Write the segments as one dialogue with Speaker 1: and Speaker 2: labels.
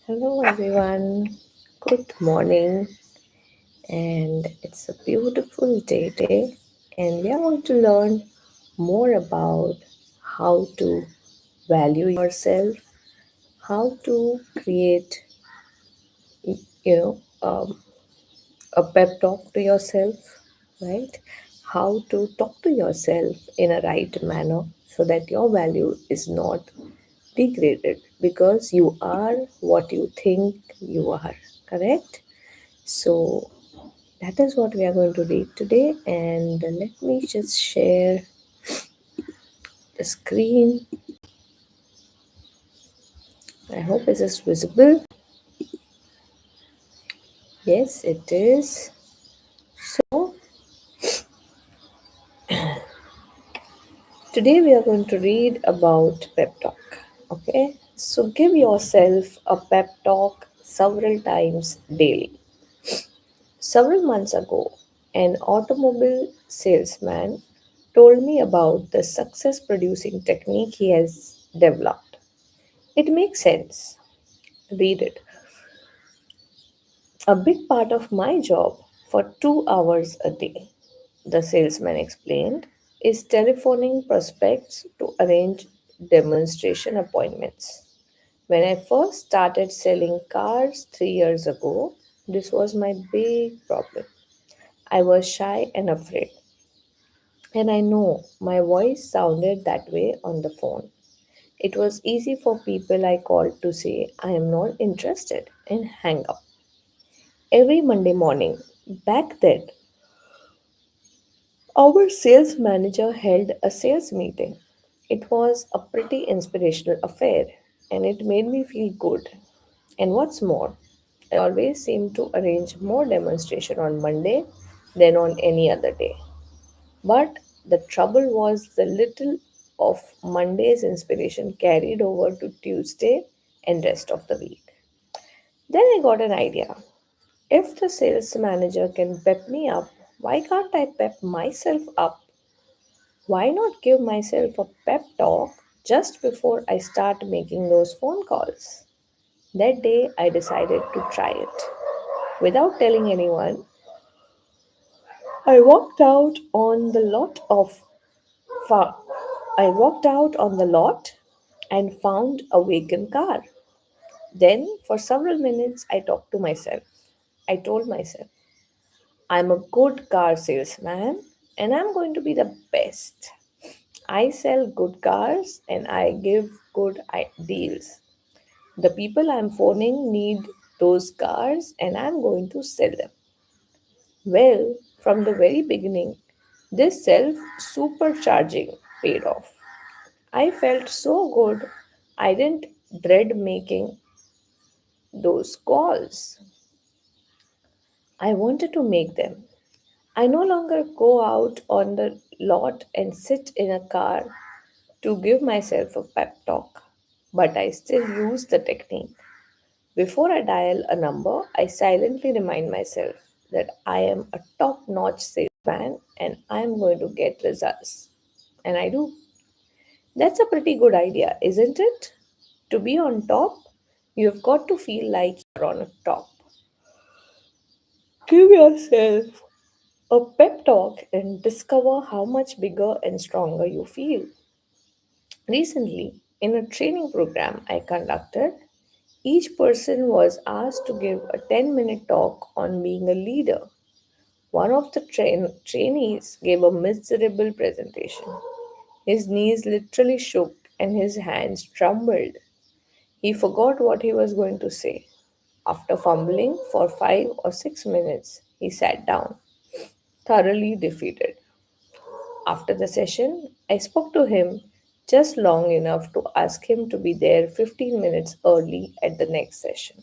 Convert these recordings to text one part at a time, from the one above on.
Speaker 1: Hello, everyone. Good morning, and it's a beautiful day today. And we are going to learn more about how to value yourself, how to create, you know, um, a pep talk to yourself, right? How to talk to yourself in a right manner so that your value is not degraded because you are what you think you are, correct? So, that is what we are going to read today. And let me just share the screen. I hope it is visible. Yes, it is. So, today we are going to read about pep talk. Okay, so give yourself a pep talk several times daily. Several months ago, an automobile salesman told me about the success producing technique he has developed. It makes sense. Read it. A big part of my job for 2 hours a day, the salesman explained, is telephoning prospects to arrange demonstration appointments. When I first started selling cars 3 years ago, this was my big problem. I was shy and afraid, and I know my voice sounded that way on the phone. It was easy for people I called to say, I am not interested, and hang up. Every Monday morning, back then, our sales manager held a sales meeting. It was a pretty inspirational affair and it made me feel good. And what's more, I always seemed to arrange more demonstration on Monday than on any other day. But the trouble was the little of Monday's inspiration carried over to Tuesday and rest of the week. Then I got an idea. If the sales manager can pep me up, why can't I pep myself up? Why not give myself a pep talk just before I start making those phone calls? That day, I decided to try it. Without telling anyone, I walked out on the lot of fa- I walked out on the lot and found a vacant car. Then, for several minutes, I talked to myself. I told myself, I'm a good car salesman and I'm going to be the best. I sell good cars and I give good deals. The people I'm phoning need those cars and I'm going to sell them. Well, from the very beginning, this self supercharging paid off. I felt so good, I didn't dread making those calls. I wanted to make them. I no longer go out on the lot and sit in a car to give myself a pep talk, but I still use the technique. Before I dial a number, I silently remind myself that I am a top notch salesman and I am going to get results. And I do. That's a pretty good idea, isn't it? To be on top, you've got to feel like you're on a top. Give yourself a pep talk and discover how much bigger and stronger you feel. Recently, in a training program I conducted, each person was asked to give a 10-minute talk on being a leader. One of the trainees gave a miserable presentation. His knees literally shook and his hands trembled. He forgot what he was going to say. After fumbling for 5 or 6 minutes, he sat down, thoroughly defeated. After the session, I spoke to him just long enough to ask him to be there 15 minutes early at the next session.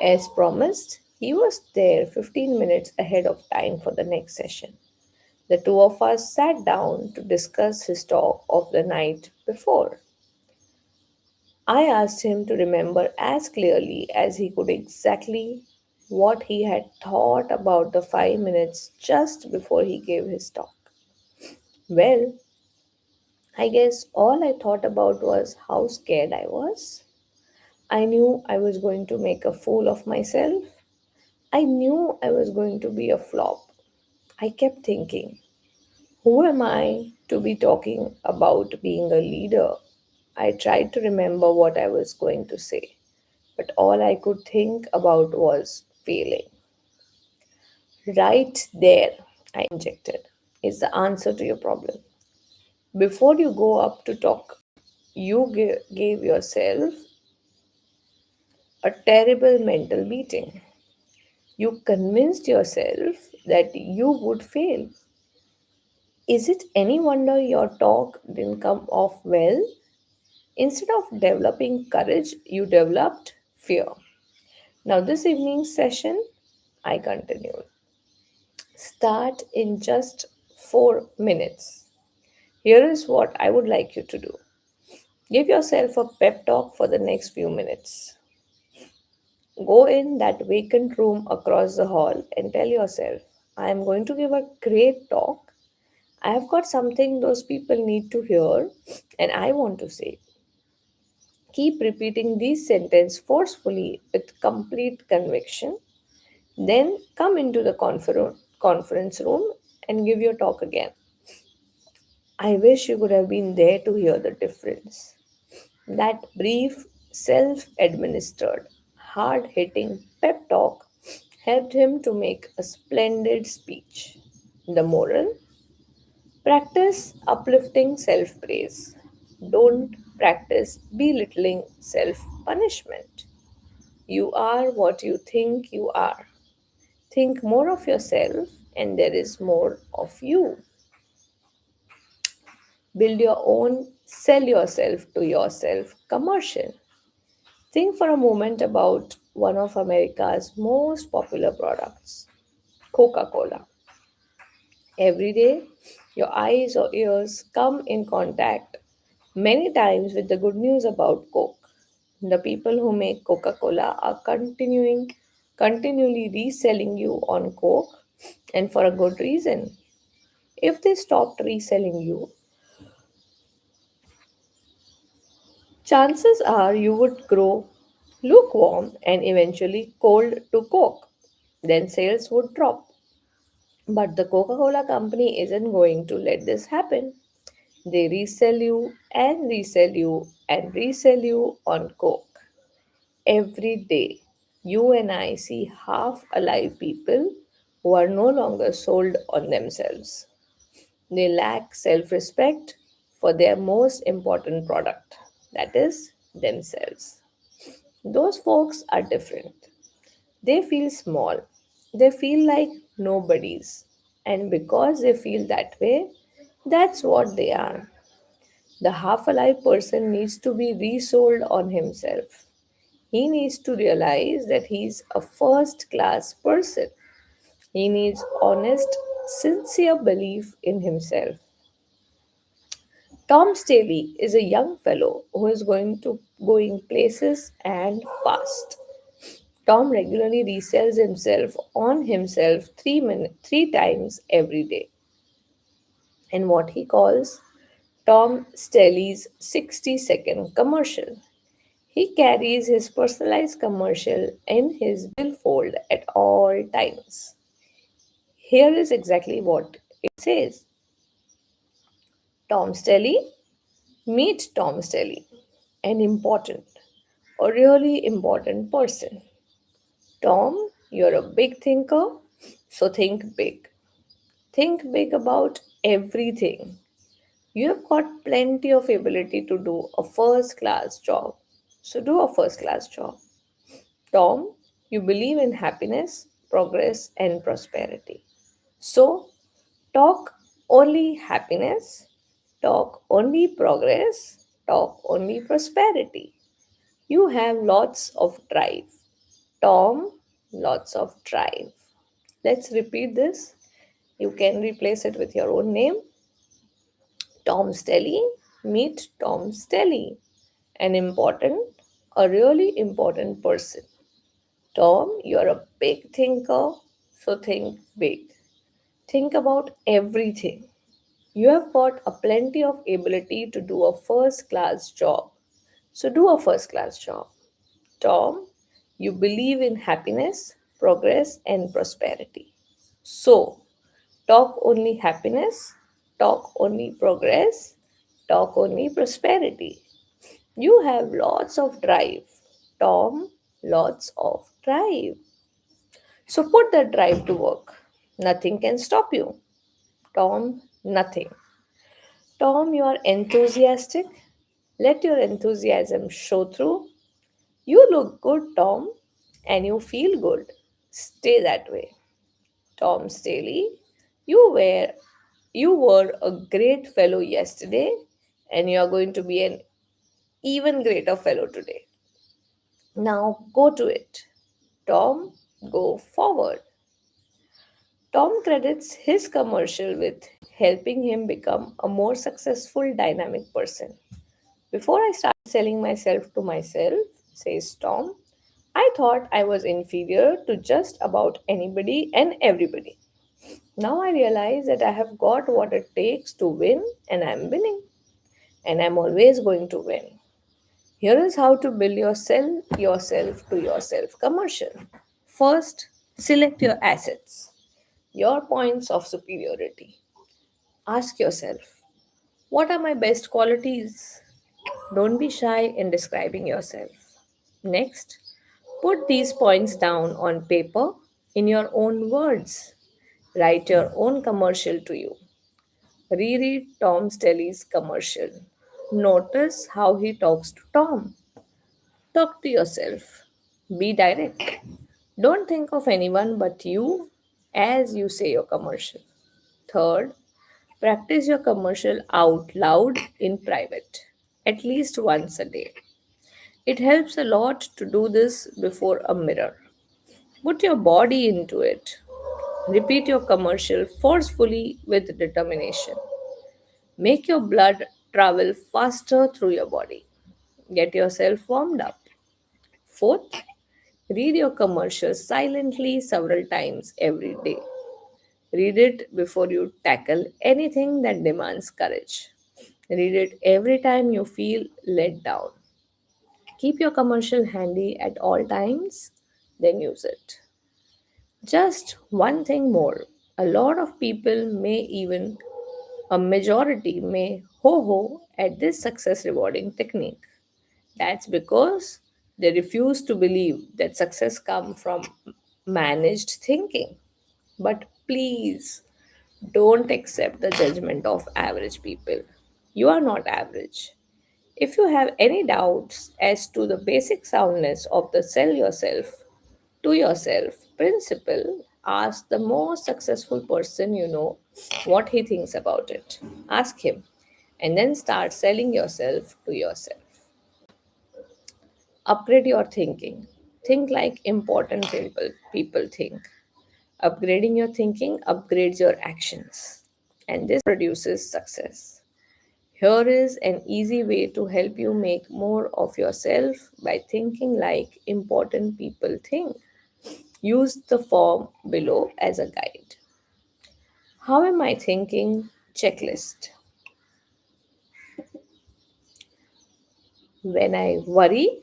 Speaker 1: As promised, he was there 15 minutes ahead of time for the next session. The two of us sat down to discuss his talk of the night before. I asked him to remember as clearly as he could exactly what he had thought about the 5 minutes just before he gave his talk. Well, I guess all I thought about was how scared I was. I knew I was going to make a fool of myself. I knew I was going to be a flop. I kept thinking, who am I to be talking about being a leader? I tried to remember what I was going to say, but all I could think about was failing. Right there, I injected, is the answer to your problem. Before you go up to talk, you gave yourself a terrible mental beating. You convinced yourself that you would fail. Is it any wonder your talk didn't come off well? Instead of developing courage, you developed fear. Now, this evening's session, I continued. Start in just 4 minutes. Here is what I would like you to do. Give yourself a pep talk for the next few minutes. Go in that vacant room across the hall and tell yourself, I am going to give a great talk. I have got something those people need to hear, and I want to say. Keep repeating these sentences forcefully with complete conviction. Then come into the conference room and give your talk again. I wish you could have been there to hear the difference. That brief, self administered, hard hitting pep talk helped him to make a splendid speech. The moral: practice uplifting self praise. Don't practice belittling self punishment. You are what you think you are. Think more of yourself, and there is more of you. Build your own sell yourself to yourself commercial. Think for a moment about one of America's most popular products, Coca Cola. Every day, your eyes or ears come in contact many times with the good news about Coke. The people who make Coca Cola are continually reselling you on Coke, and for a good reason. If they stopped reselling you, chances are you would grow lukewarm and eventually cold to Coke. Then sales would drop. But the Coca Cola company isn't going to let this happen. They resell you and resell you and resell you on Coke. Every day, you and I see half alive people who are no longer sold on themselves. They lack self respect for their most important product, that is, themselves. Those folks are different. They feel small, they feel like nobodies, and because they feel that way, that's what they are. The half alive person needs to be resold on himself. He needs to realize that he's a first class person. He needs honest, sincere belief in himself. Tom Staley is a young fellow who is going places and fast. Tom regularly resells himself on himself 3 times every day in what he calls Tom Staley's 60-second commercial. He carries his personalized commercial in his billfold at all times. Here is exactly what it says: Tom Stelly, meet Tom Stelly, an important, a really important person. Tom, you're a big thinker, so think big. Think big about everything. You have got plenty of ability to do a first class job. So do a first class job. Tom, you believe in happiness, progress, and prosperity. So talk only happiness, talk only progress, talk only prosperity. You have lots of drive. Tom, lots of drive. Let's repeat this. You can replace it with your own name. Tom Stelly, meet Tom Stelly, an important, a really important person. Tom, you're a big thinker, so think big. Think about everything. You have got a plenty of ability to do a first class job. So do a first class job. Tom, you believe in happiness, progress, and prosperity. So talk only happiness, talk only progress, talk only prosperity. You have lots of drive. Tom, lots of drive. So put that drive to work. Nothing can stop you. Tom, nothing. Tom, you are enthusiastic. Let your enthusiasm show through. You look good, Tom, and you feel good. Stay that way. Tom Staley, you you were a great fellow yesterday, and you are going to be an even greater fellow today. Now go to it. Tom, go forward. Tom credits his commercial with helping him become a more successful dynamic person. Before I started selling myself to myself, says Tom, I thought I was inferior to just about anybody and everybody. Now I realize that I have got what it takes to win and I'm winning. And I'm always going to win. Here is how to build your sell yourself to yourself commercial. First, select your assets, your points of superiority. Ask yourself, what are my best qualities? Don't be shy in describing yourself. Next, put these points down on paper in your own words. Write your own commercial to you. Reread Tom Stelly's commercial. Notice how he talks to Tom. Talk to yourself. Be direct. Don't think of anyone but you as you say your commercial. Third, practice your commercial out loud in private, at least once a day. It helps a lot to do this before a mirror. Put your body into it. Repeat your commercial forcefully with determination. Make your blood travel faster through your body. Get yourself warmed up. Fourth, read your commercial silently several times every day. Read it before you tackle anything that demands courage. Read it every time you feel let down. Keep your commercial handy at all times, then use it. Just one thing more. A lot of people may even, a majority may ho ho at this success rewarding technique. That's because they refuse to believe that success comes from managed thinking. But please don't accept the judgment of average people. You are not average. If you have any doubts as to the basic soundness of the sell yourself to yourself principle, ask the most successful person you know what he thinks about it. Ask him and then start selling yourself to yourself. Upgrade your thinking. Think like important people think. Upgrading your thinking upgrades your actions, and this produces success. Here is an easy way to help you make more of yourself by thinking like important people think. Use the form below as a guide. How am I thinking? Checklist. When I worry,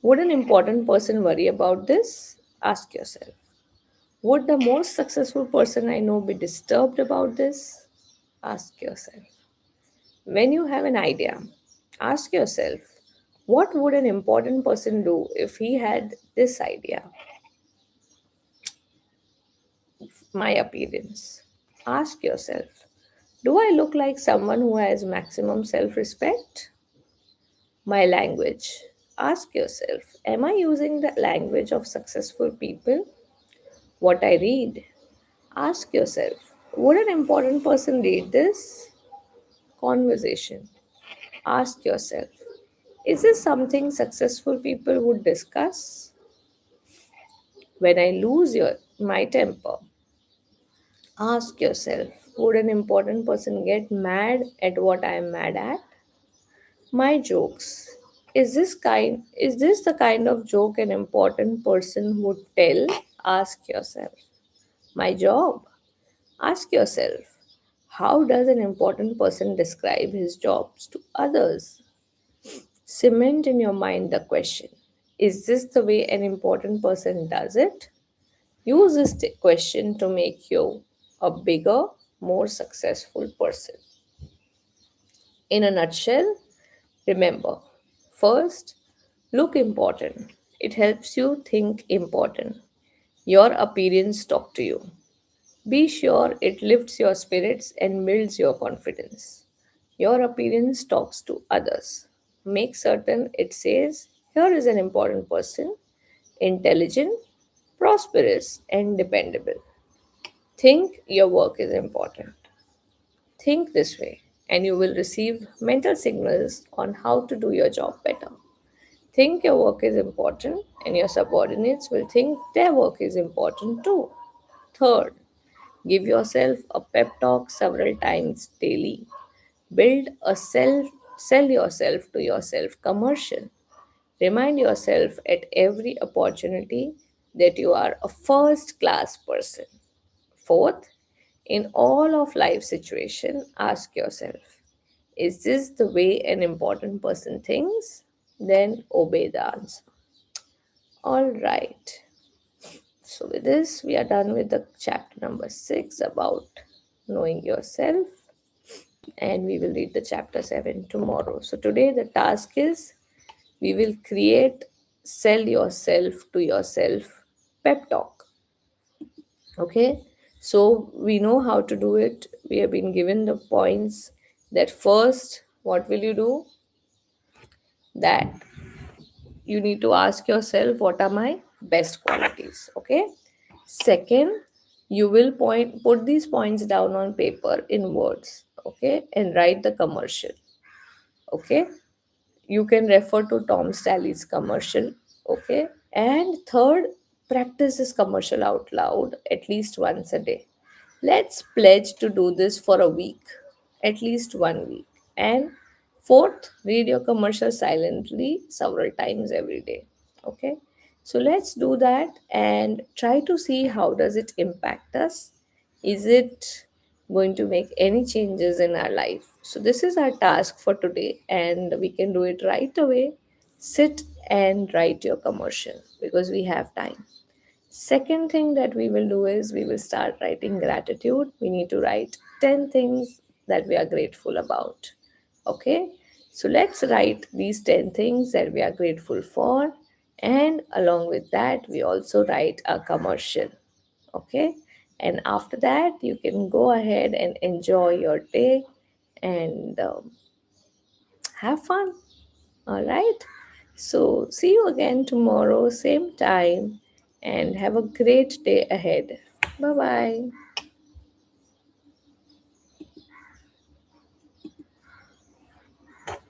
Speaker 1: would an important person worry about this? Ask yourself. Would the most successful person I know be disturbed about this? Ask yourself. When you have an idea, ask yourself, what would an important person do if he had this idea? My appearance. Ask yourself, do I look like someone who has maximum self respect? My language. Ask yourself, am I using the language of successful people? What I read. Ask yourself, would an important person read this? Conversation. Ask yourself, is this something successful people would discuss? When I lose my temper, ask yourself, would an important person get mad at what I am mad at? My jokes. Is this the kind of joke an important person would tell? Ask yourself. My job. Ask yourself, How does an important person describe his jobs to others? Cement in your mind the question: is this the way an important person does it? Use this question to make you a bigger, more successful person. In a nutshell, remember, first, look important. It helps you think important. Your appearance talk to you. Be sure it lifts your spirits and builds your confidence. Your appearance talks to others. Make certain it says, here is an important person, intelligent, prosperous, and dependable. Think your work is important. Think this way, and you will receive mental signals on how to do your job better. Think your work is important, and your subordinates will think their work is important too. Third, give yourself a pep talk several times daily. Build a sell yourself to yourself commercial. Remind yourself at every opportunity that you are a first class person. Fourth, in all of life situation, ask yourself, is this the way an important person thinks? Then obey the answer. All right. So with this, we are done with the chapter number 6 about knowing yourself, and we will read the chapter 7 tomorrow. So today the task is we will create sell yourself to yourself pep talk. Okay, so we know how to do it. We have been given the points that first, what will you do? That you need to ask yourself, what are my best qualities? Okay. Second, you will put these points down on paper in words. Okay, and write the commercial. Okay, you can refer to Tom Staley's commercial. Okay, and third, practice this commercial out loud at least once a day. Let's pledge to do this for a week, at least 1 week. And fourth, read your commercial silently several times every day. Okay, so let's do that and try to see how does it impact us. Is it going to make any changes in our life? So this is our task for today, and we can do it right away. Sit and write your commercial because we have time. Second thing that we will do is we will start writing gratitude. We need to write 10 things that we are grateful about. Okay, so let's write these 10 things that we are grateful for, and along with that, we also write a commercial. Okay, and after that, you can go ahead and enjoy your day and have fun. All right. So, see you again tomorrow, same time, and have a great day ahead. Bye bye.